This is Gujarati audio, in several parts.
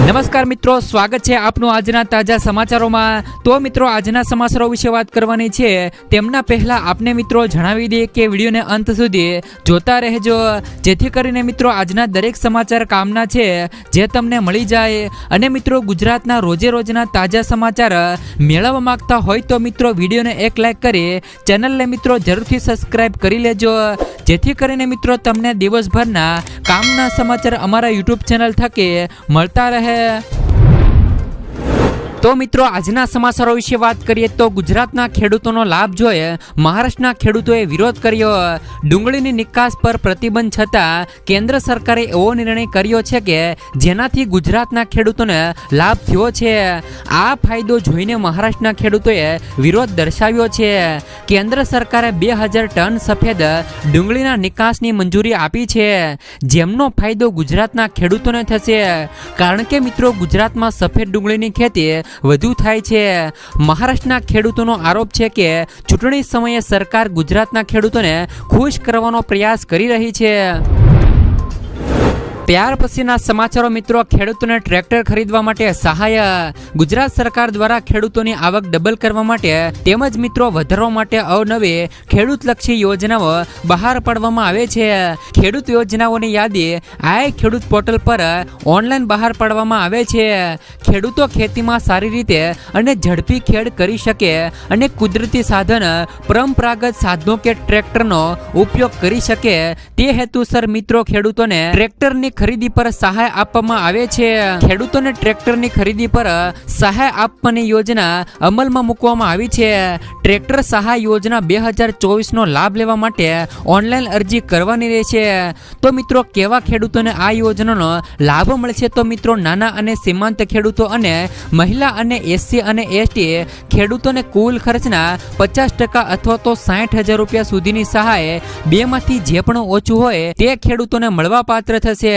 નમસ્કાર મિત્રો, સ્વાગત છે આપનું આજના તાજા સમાચારોમાં। તો મિત્રો, આજના સમાચારો વિશે વાત કરવાની છે તેમના પહેલા આપને મિત્રો જણાવી દઈએ કે વિડીયોને અંત સુધી જોતા રહેજો, જેથી કરીને મિત્રો આજના દરેક સમાચાર કામના છે જે તમને મળી જાય। અને મિત્રો, ગુજરાતના રોજે રોજના તાજા સમાચાર મેળવવા માંગતા હોય તો મિત્રો વિડીયોને એક લાઈક કરી ચેનલને મિત્રો જરૂરથી સબસ્ક્રાઇબ કરી લેજો, જેથી કરીને મિત્રો તમને દિવસભરના કામના સમાચાર અમારા યુટ્યુબ ચેનલ થકી મળતા રહે। તો મિત્રો, આજના સમાચારો વિશે વાત કરીએ તો ગુજરાતના ખેડૂતોનો લાભ જોઈ મહારાષ્ટ્રના ખેડૂતોએ વિરોધ કર્યો। ડુંગળીની નિકાસ પર પ્રતિબંધ છતાં કેન્દ્ર સરકારે એવો નિર્ણય કર્યો છે કે જેનાથી ગુજરાતના ખેડૂતોને લાભ થયો છે। આ ફાયદો જોઈને મહારાષ્ટ્રના ખેડૂતોએ વિરોધ દર્શાવ્યો છે। કેન્દ્ર સરકારે 2000 ટન સફેદ ડુંગળીના નિકાસની મંજૂરી આપી છે, જેમનો ફાયદો ગુજરાતના ખેડૂતોને થશે, કારણ કે મિત્રો ગુજરાતમાં સફેદ ડુંગળીની ખેતી વધુ થાય છે। મહારાષ્ટ્રના ખેડૂતોનો આરોપ છે કે ચૂંટણી સમયે સરકાર ગુજરાતના ખેડૂતોને ખુશ કરવાનો પ્રયાસ કરી રહી છે। ત્યાર પછીના સમાચારો મિત્રો, ખેડૂતોને ટ્રેક્ટર ખરીદવા માટે સહાય। ગુજરાત સરકાર દ્વારા ખેડૂતોની આવક ડબલ કરવા માટે તેમજ મિત્રો વધારવા માટે અવનવી ખેડૂતલક્ષી યોજનાઓ બહાર પાડવામાં આવે છે। ખેડૂત યોજનાઓની યાદી આ ખેડૂત પોર્ટલ પર ઓનલાઈન બહાર પાડવામાં આવે છે। ખેડૂતો ખેતીમાં સારી રીતે અને ઝડપી ખેડ કરી શકે અને કુદરતી સાધન, પરંપરાગત સાધનો કે ટ્રેક્ટરનો ઉપયોગ કરી શકે તે હેતુસર મિત્રો ખેડૂતોને ટ્રેક્ટરની ખરીદી પર સહાય આપવામાં આવે છે। ખેડૂતોને ટ્રેક્ટરની ખરીદી પર સહાય આપવાની યોજના અમલમાં મૂકવામાં આવી છે। ટ્રેક્ટર સહાય યોજના 2024 નો લાભ લેવા માટે ઓનલાઈન અરજી કરવાની રહેશે। તો મિત્રો, કેવા ખેડૂતોને આ યોજનાનો લાભ મળશે? તો મિત્રો, નાના અને સીમાંત ખેડૂતો અને મહિલા અને SC અને ST ખેડૂતોને કુલ ખર્ચના 50% અથવા તો 60,000 રૂપિયા સુધીની સહાય બેમાંથી જે પણ ઓછું હોય તે ખેડૂતોને મળવા પાત્ર થશે।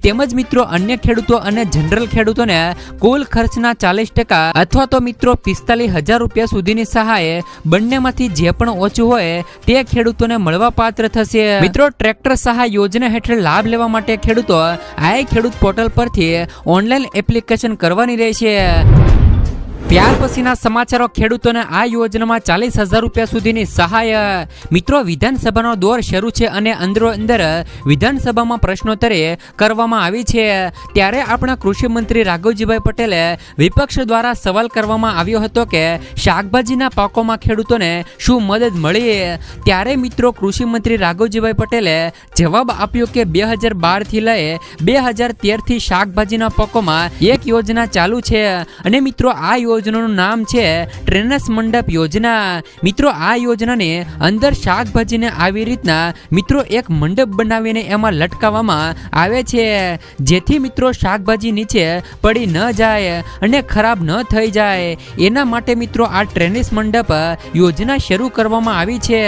તેમજ મિત્રો, અન્ય ખેડૂતો અને જનરલ ખેડૂતોને કુલ ખર્ચના 40% અથવા તો મિત્રો 45,000 રૂપિયા સુધીની સહાય બંનેમાંથી જે પણ ઓછું હોય તે ખેડૂતોને મળવા પાત્ર થશે। મિત્રો, ટ્રેક્ટર સહાય યોજના હેઠળ લાભ લેવા માટે ખેડૂતો આ ખેડૂત પોર્ટલ પરથી ઓનલાઈન એપ્લિકેશન કરવાની રહેશે। ત્યાર પછીના સમાચારો, ખેડૂતોને આ યોજનામાં 40,000 રૂપિયા સુધીની સહાય। મિત્રો, વિધાનસભાનો દોર શરૂ છે અને અંદરો અંદર વિધાનસભામાં પ્રશ્નોત્તરી કરવામાં આવી છે, ત્યારે આપણા કૃષિ મંત્રી રાઘવજીભાઈ પટેલે વિપક્ષ દ્વારા સવાલ કરવામાં આવ્યો હતો કે શાકભાજીના પાકોમાં ખેડૂતોને શું મદદ મળી? ત્યારે મિત્રો, કૃષિ મંત્રી રાઘવજીભાઈ પટેલે જવાબ આપ્યો કે 2012 થી લઈ 2013 થી શાકભાજીના પાકોમાં એક યોજના ચાલુ છે અને મિત્રો આ યોજનાનું નામ છે ટ્રેનસ મંડપ યોજના। મિત્રો, આ યોજનાની અંદર શાકભાજીને આવી રીતના મિત્રો એક મંડપ બનાવીને એમાં લટકાવવામાં આવે છે, જેથી મિત્રો શાકભાજી નીચે પડી ન જાય અને ખરાબ ન થઈ જાય એના માટે મિત્રો આ ટ્રેનસ મંડપ યોજના શરૂ કરવામાં આવી છે।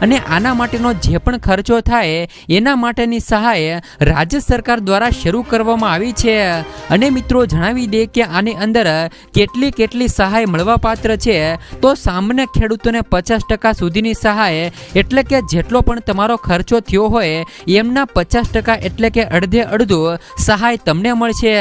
અને આના માટેનો જે પણ ખર્ચો થાય એના માટેની સહાય રાજ્ય સરકાર દ્વારા શરૂ કરવામાં આવી છે। અને મિત્રો, જણાવી દે કે આની અંદર કેટલી સહાય મળવા પાત્ર છે, તો સામાન્ય ખેડૂતોને 50% સુધીની સહાય એટલે કે જેટલો પણ તમારો ખર્ચો થયો હોય એમના 50% એટલે કે અડધે અડધું સહાય તમને મળશે।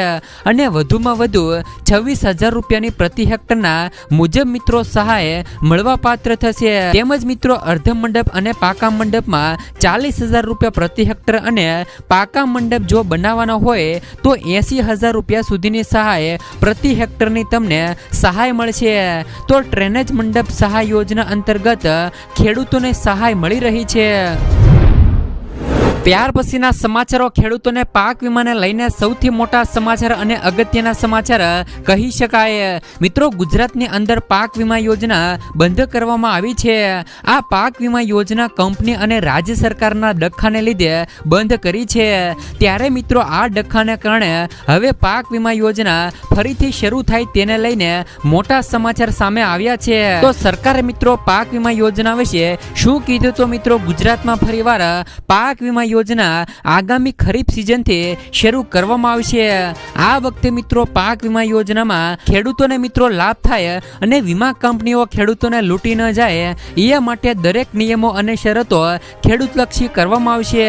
અને વધુમાં વધુ 26,000 રૂપિયાની પ્રતિ હેક્ટરના મુજબ મિત્રો સહાય મળવા પાત્ર થશે। તેમજ મિત્રો, અર્ધ મંડપ અને પાકા મંડપમાં 40,000 રૂપિયા પ્રતિ હેક્ટર અને પાકા મંડપ જો બનાવવાનો હોય તો 80,000 રૂપિયા સુધીની સહાય પ્રતિ હેક્ટરની તમને સહાય મળશે। તો ટ્રેનેજ મંડપ સહાય યોજના અંતર્ગત ખેડૂતોને સહાય મળી રહી છે। ત્યાર પછીના સમાચારો, ખેડૂતોને પાક વીમાને લઈને સૌથી મોટા સમાચાર અને અગત્યના સમાચાર કહી શકાય। મિત્રો, ગુજરાતની અંદર પાક વીમા યોજના બંધ કરવામાં આવી છે। આ પાક વીમા યોજના કંપની અને રાજ્ય સરકારના ડખ્ખાને લીધે બંધ કરી છે, ત્યારે મિત્રો આ ડખ્ખાને કારણે હવે પાક વીમા યોજના ફરીથી શરૂ થાય તેને લઈને મોટા સમાચાર સામે આવ્યા છે। તો સરકારે મિત્રો પાક વીમા યોજના વિશે શું કીધું? તો મિત્રો, ગુજરાતમાં ફરીવાર પાક વીમા યોજના આગામી ખરીફ સિઝનથી શરૂ કરવામાં આવશે. આ વખતે મિત્રો પાક વીમા યોજનામાં ખેડૂતોને મિત્રો લાભ થાય અને વીમા કંપનીઓ ખેડૂતોને લૂંટી ન જાય એ માટે દરેક નિયમો અને શરતો ખેડૂતલક્ષી કરવામાં આવશે.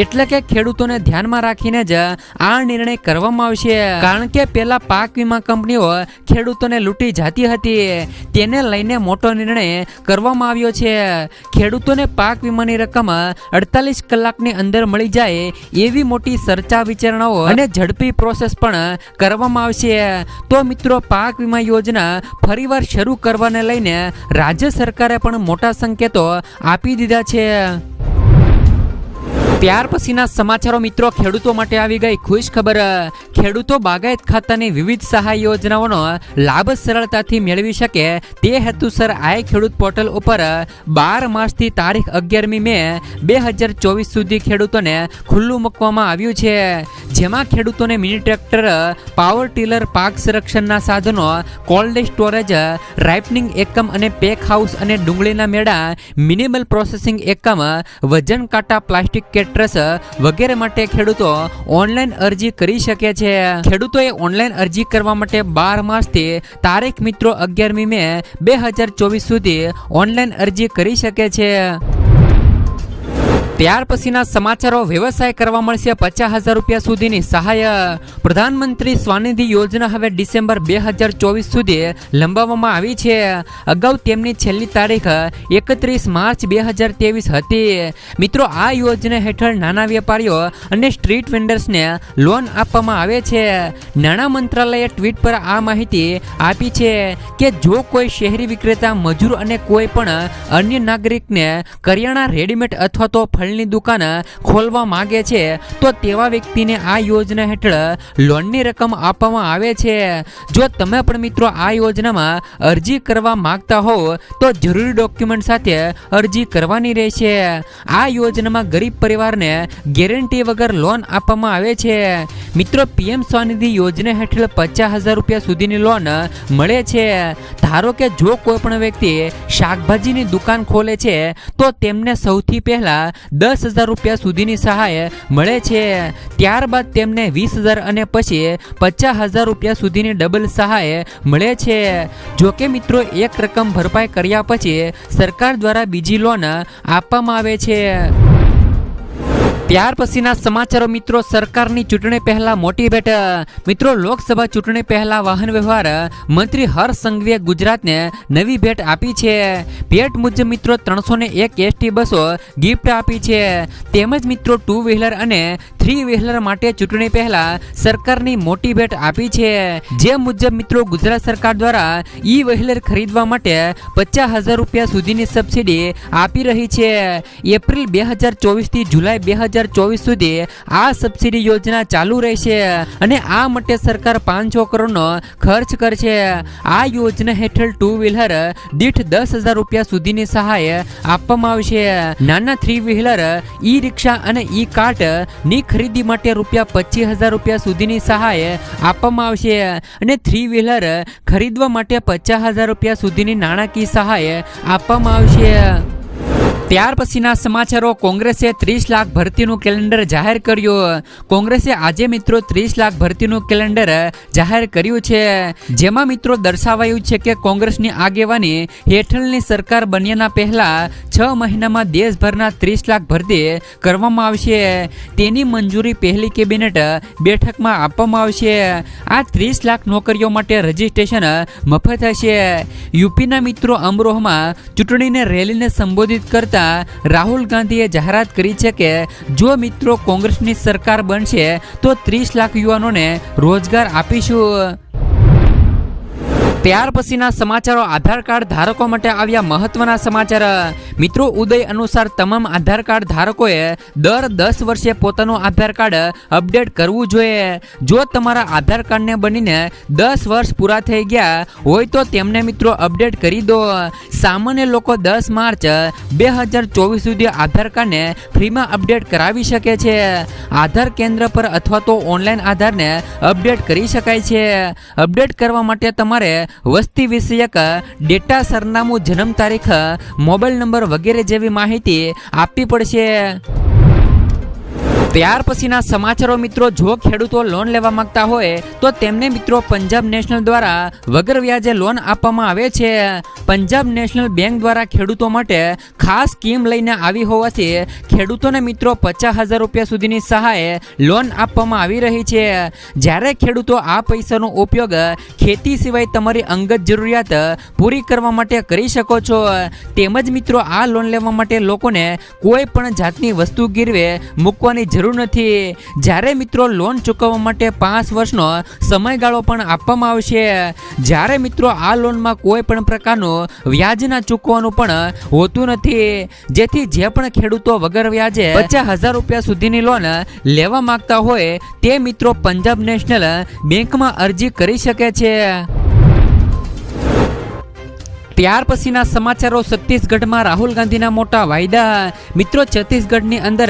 એટલે કે ખેડૂતોને ધ્યાનમાં રાખીને જ આ નિર્ણય કરવામાં આવશે. કારણ કે પહેલા પાક વીમા કંપનીઓ ખેડૂતોને લૂંટી જતી હતી, તેને લઈને મોટો નિર્ણય કરવામાં આવ્યો છે. ખેડૂતોને પાક વીમાની રકમ 48 કલાકની અંદર મળી જાય એવી મોટી ચર્ચા વિચારણાઓ અને ઝડપી પ્રોસેસ પણ કરવામાં આવશે. તો મિત્રો પાક વીમા યોજના ફરીવાર શરૂ કરવાને લઈને રાજ્ય સરકારે પણ મોટા સંકેતો આપી દીધા છે. ત્યાર પછીના સમાચારો મિત્રો ખેડૂતો માટે આવી ગઈ ખુશ ખબર. ખેડૂતો બાગાયત ખાતાની વિવિધ સહાય યોજનાઓનો લાભ સરળતાથી મેળવી શકે તે હેતુસર આઈ ખેડૂત પોર્ટલ ઉપર 12 માર્ચથી તારીખ 11મી મે 2024 સુધી ખેડૂતોને ખુલ્લું મૂકવામાં આવ્યું છે. જેમાં ખેડૂતોને મિની ટ્રેક્ટર, પાવર ટીલર, પાક સંરક્ષણના સાધનો, કોલ્ડ સ્ટોરેજ, રાઇપનિંગ એકમ અને પેક હાઉસ અને ડુંગળીના મેળા, મિનિમલ પ્રોસેસિંગ એકમ, વજન કાંટા, પ્લાસ્ટિક કેટરસ વગેરે માટે ખેડૂતો ઓનલાઈન અરજી કરી શકે છે. ખેડૂતોએ ઓનલાઈન અરજી કરવા માટે 12 માર્ચથી તારીખ મિત્રો 11મી મે 2024 સુધી ઓનલાઈન અરજી કરી શકે છે. ત્યાર પછીના સમાચારો વ્યવસાય કરવા મળશે 50,000 રૂપિયા સુધીની સહાય. પ્રધાનમંત્રી સ્વનિધિ યોજના હવે ડિસેમ્બર 2024 સુધી લંબાવવામાં આવી છે. અગાઉ તેમની છેલ્લી તારીખ 31 માર્ચ 2023 હતી. મિત્રો આ યોજના હેઠળ નાના વેપારીઓ અને સ્ટ્રીટ વેન્ડર્સને લોન આપવામાં આવે છે. નાણાં મંત્રાલયે ટ્વીટ પર આ માહિતી આપી છે કે જો કોઈ શહેરી વિક્રેતા, મજૂર અને કોઈ પણ અન્ય નાગરિકને કરિયાણા, રેડીમેડ અથવા તો ફળની દુકાન ખોલવા માંગે છે તો તેવા વ્યક્તિને આ યોજના હેઠળ લોનની રકમ આપવામાં આવે છે. જો તમે પણ મિત્રો આ યોજનામાં અરજી કરવા માંગતા હો તો જરૂરી ડોક્યુમેન્ટ સાથે અરજી કરવાની રહેશે. આ યોજનામાં ગરીબ પરિવારને ગેરંટી વગર લોન આપવામાં આવે છે. મિત્રો પીએમ સ્વનિધિ યોજના હેઠળ 50,000 રૂપિયા સુધીની લોન મળે છે. ધારો કે જો કોઈ પણ વ્યક્તિ શાકભાજીની દુકાન ખોલે છે તો તેમને સૌથી પહેલા 10,000 રૂપિયા સુધીની સહાય મળે છે. ત્યારબાદ તેમને 20,000 અને પછી 50,000 રૂપિયા સુધીની ડબલ સહાય મળે છે. જોકે મિત્રો એક રકમ ભરપાઈ કર્યા પછી સરકાર દ્વારા બીજી લોન આપવામાં આવે છે. ત્યાર પછીના સમાચારો મિત્રો સરકારની ચૂંટણી પહેલા મોટી ભેટ. મિત્રો લોકસભા ચૂંટણી પહેલા વાહન વ્યવહાર મંત્રી હર્ષ સંઘવીએ ગુજરાતને નવી ભેટ આપી છે. ભેટ મુજબ મિત્રો 301 એસટી બસો ગિફ્ટ આપી છે. તેમજ મિત્રો 2 વ્હીલર અને 3 વ્હીલર માટે ચૂંટણી પહેલા સરકારની મોટી ભેટ આપી છે. જે મુજબ મિત્રો ગુજરાત સરકાર દ્વારા ઈ વ્હીલર ખરીદવા માટે 50,000 રૂપિયા સુધીની સબસિડી આપી રહી છે. એપ્રિલ 2024 થી જુલાઈ 2024 સુધી આ સબસિડી યોજના ચાલુ રહેશે અને આ માટે સરકાર 500 કરોડનો ખર્ચ કરશે. આ યોજના હેઠળ 2 વ્હીલર દીઠ 10,000 રૂપિયા સુધીની સહાય આપવામાં આવશે. નાના 3 વ્હીલર, ઈ રિક્ષા અને ઈ કાર્ટ ની ખરીદી માટે રૂપિયા 25,000 રૂપિયા સુધીની સહાય આપવામાં આવશે અને 3 વ્હીલર ખરીદવા માટે 50,000 રૂપિયા સુધીની નાણાકીય સહાય આપવામાં આવશે. ત્યાર પછીના સમાચારો કોંગ્રેસે 30 લાખ ભરતીનું કેલેન્ડર જાહેર કર્યું. કોંગ્રેસે આજે મિત્રો 30 લાખ ભરતીનું કેલેન્ડર જાહેર કર્યું છે. જેમાં મિત્રો દર્શાવાયું છે કે કોંગ્રેસની આગેવાની હેઠળની સરકાર બન્યાના પહેલા 6 મહિનામાં દેશભરના 30 લાખ ભરતી કરવામાં આવશે. તેની મંજૂરી પહેલી કેબિનેટ બેઠકમાં આપવામાં આવશે. આ 30 લાખ નોકરીઓ માટે રજીસ્ટ્રેશન મફત હશે. યુપીના મિત્રો અમરોહમાં ચૂંટણીને રેલીને સંબોધિત કરતા રાહુલ ગાંધીએ જાહેરાત કરી છે કે જો મિત્રો કોંગ્રેસની સરકાર બનશે તો 30 લાખ યુવાનોને રોજગાર આપીશું. ત્યાર પછીના સમાચારો આધાર કાર્ડ ધારકો માટે આવ્યા મહત્વના સમાચાર. મિત્રો ઉદય અનુસાર તમામ આધાર કાર્ડ ધારકોએ દર 10 વર્ષે પોતાનું આધાર કાર્ડ અપડેટ કરવું જોઈએ. જો તમારા આધાર કાર્ડને બનીને 10 વર્ષ પૂરા થઈ ગયા હોય તો તેમને મિત્રો અપડેટ કરી દો. સામાન્ય લોકો 10 માર્ચ 2024 સુધી આધાર કાર્ડને ફ્રીમાં અપડેટ કરાવી શકે છે. આધાર કેન્દ્ર પર અથવા તો ઓનલાઈન આધારને અપડેટ કરી શકાય છે. અપડેટ કરવા માટે તમારે વસ્તી વિષયક ડેટા, સરનામું, જન્મ તારીખ, મોબાઈલ નંબર વગેરે જેવી માહિતી આપવી પડશે. ત્યાર પછીના સમાચારો મિત્રો, જો ખેડૂતો લોન લેવા માંગતા હોય તો તેમને મિત્રો પંજાબ નેશનલ દ્વારા વગર વ્યાજે લોન આપવામાં આવે છે. પંજાબ નેશનલ બેંક દ્વારા ખેડૂતો માટે ખાસ સ્કીમ લઈને આવી હોવાથી ખેડૂતોને મિત્રો 50,000 રૂપિયા સુધીની સહાય લોન આપવામાં આવી રહી છે. જ્યારે ખેડૂતો આ પૈસાનો ઉપયોગ ખેતી સિવાય તમારી અંગત જરૂરિયાત પૂરી કરવા માટે કરી શકો છો. તેમજ મિત્રો આ લોન લેવા માટે લોકોને કોઈ પણ જાતની વસ્તુ ગીરવે મૂકવાની જરૂર નથી. જ્યારે મિત્રો લોન ચૂકવવા માટે 5 વર્ષનો સમયગાળો પણ આપવામાં આવશે. જ્યારે મિત્રો આ લોનમાં કોઈ પણ પ્રકારનું વ્યાજ ના ચૂકવવાનું પણ હોતું નથી. જેથી જે પણ ખેડૂતો વગર વ્યાજે 50,000 રૂપિયા સુધીની લોન લેવા માંગતા હોય તે મિત્રો પંજાબ નેશનલ બેંકમાં અરજી કરી શકે છે. ત્યાર પછીના સમાચારો, છત્તીસગઢમાં રાહુલ ગાંધીના મોટા વાયદા. મિત્રો છત્તીસગઢની અંદર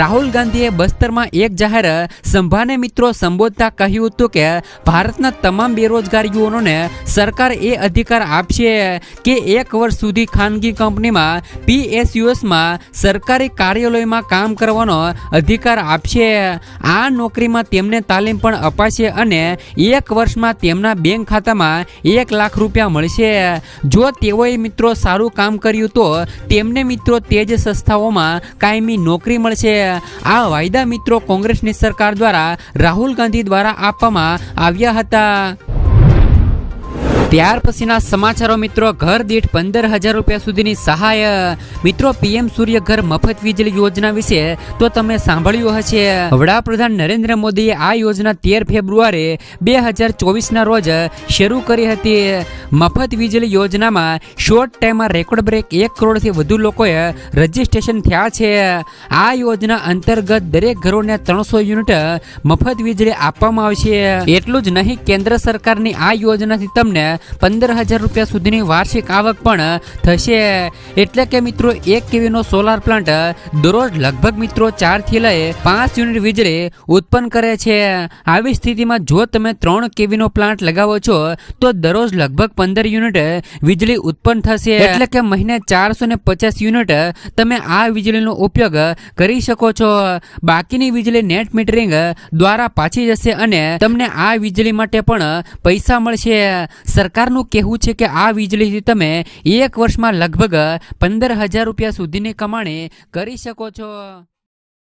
રાહુલ ગાંધીએ બસ્તરમાં એક જાહેર સભાને મિત્રો સંબોધતા કહ્યું હતું કે ભારતના તમામ બેરોજગાર યુવાનોને સરકાર એ અધિકાર આપશે કે 1 વર્ષ સુધી ખાનગી કંપનીમાં PSUsમાં સરકારી કાર્યાલયમાં કામ કરવાનો અધિકાર આપશે. આ નોકરીમાં તેમને તાલીમ પણ અપાશે અને 1 વર્ષમાં તેમના બેંક ખાતામાં 1 લાખ રૂપિયા મળશે. જો તેઓએ મિત્રો સારું કામ કર્યું તો તેમને મિત્રો તે જ સંસ્થાઓમાં કાયમી નોકરી મળશે. આ વાયદા મિત્રો કોંગ્રેસની સરકાર દ્વારા રાહુલ ગાંધી દ્વારા આપવામાં આવ્યા હતા. ત્યાર પછીના સમાચારો મિત્રો, ઘર દીઠ 15,000 રૂપિયા સુધીની સહાય. મિત્રો PM સૂર્ય ઘર મફત વીજળી યોજના વિશે તો તમે સાંભળ્યું હશે. વડાપ્રધાન નરેન્દ્ર મોદીએ આ યોજના 13 ફેબ્રુઆરી 2024ના રોજ શરૂ કરી હતી. મફત વીજળી યોજનામાં શોર્ટ ટાઈમમાં રેકોર્ડ બ્રેક 1 કરોડથી વધુ લોકોએ રજીસ્ટ્રેશન થયા છે. આ યોજના અંતર્ગત દરેક ઘરોને 300 યુનિટ મફત વીજળી આપવામાં આવશે. એટલું જ નહીં, કેન્દ્ર સરકારની આ યોજનાથી તમને 15,000 રૂપિયા સુધીની વાર્ષિક આવક પણ થશે. એટલે કે મિત્રો 1 kV નો સોલાર પ્લાન્ટ દરરોજ લગભગ મિત્રો 4 થી લઈ 5 યુનિટ વીજળી ઉત્પન્ન કરે છે. આવી સ્થિતિમાં જો તમે 3 kV નો પ્લાન્ટ લગાવો છો તો દરરોજ લગભગ 15 યુનિટ વીજળી ઉત્પન્ન થશે. એટલે કે મહિને 450 યુનિટ તમે આ વીજળીનો ઉપયોગ કરી શકો છો. બાકીની વીજળી નેટ મીટરિંગ દ્વારા પાછી જશે અને તમને આ વીજળી માટે પણ પૈસા મળશે. સરકારનું કહેવું છે કે આ વીજળીથી તમે 1 વર્ષમાં લગભગ 15,000 રૂપિયા સુધીની કમાણી કરી શકો છો.